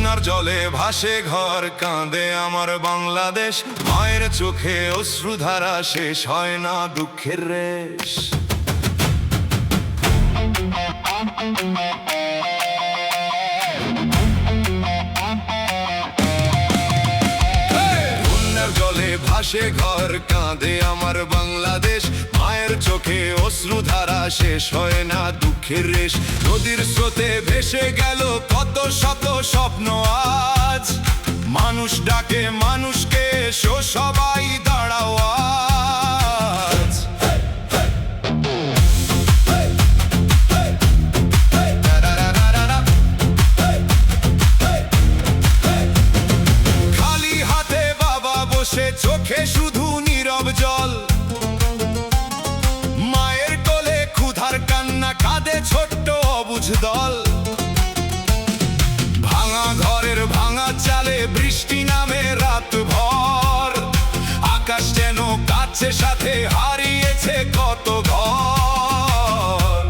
বন্যার জলে ভাসে ঘর, কাঁদে আমার বাংলাদেশ। মায়ের চোখে অশ্রুধারা, শেষ হয় না দুঃখের রেশ। বন্যার জলে ভাসে ঘর, কাঁদে আমার বাংলাদেশ। মায়ের চোখে অশ্রুধারা, শেষ হয় না দুঃখের রেশ। নদীর স্রোতে ভেসে গেল কত শত স্বপ্ন আজ। মানুষ ডাকে মানুষকে, এসো সবাই দাঁড়াও আজ। খালি হাতে বাবা বসে, চোখে শুধু নীরব জল। মায়ের কোলে ক্ষুধার কান্না, কাঁদে ছোট্ট অবুঝ দল। ভাঙা ঘরের ভাঙা চালে বৃষ্টি নামে রাত ভর। আকাশ যেন কাছে, সাথে হারিয়েছে কত ঘর।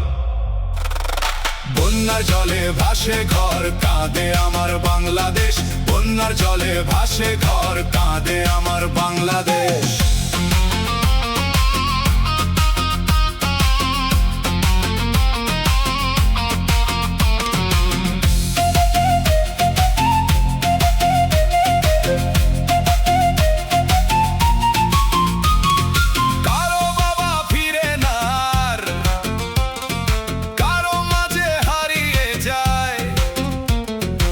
বন্যার জলে ভাসে ঘর, কাঁদে আমার বাংলাদেশ। বন্যার জলে ভাসে ঘর, কাঁদে আমার বাংলাদেশ। কারো বাবা ফিরে না আর, কারো মাঝে হারিয়ে যায়।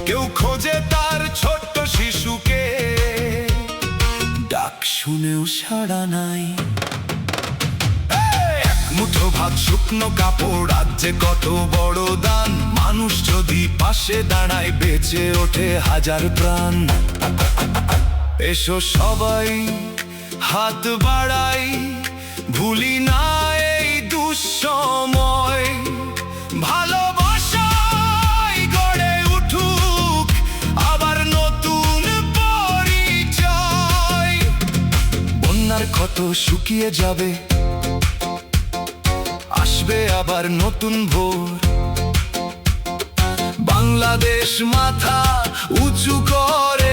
কেউ খোঁজে তার ছোট্ট শিশুকে, ডাক শুনেও সাড়া নাই। এক মুঠো ভাত, শুকনো কাপড়, আজ যে কত বড় দান। মানুষ যদি পাশে দাঁড়ায়, বেঁচে ওঠে হাজার প্রাণ। এসো সবাই হাত বাড়াই, ভুলি না এই দুঃসময়। ভালোবাসায় গড়ে উঠুক আবার নতুন পরিচয়। বন্যার ক্ষত শুকিয়ে যাবে, আসবে আবার নতুন ভোর। বাংলাদেশ মাথা উঁচু করে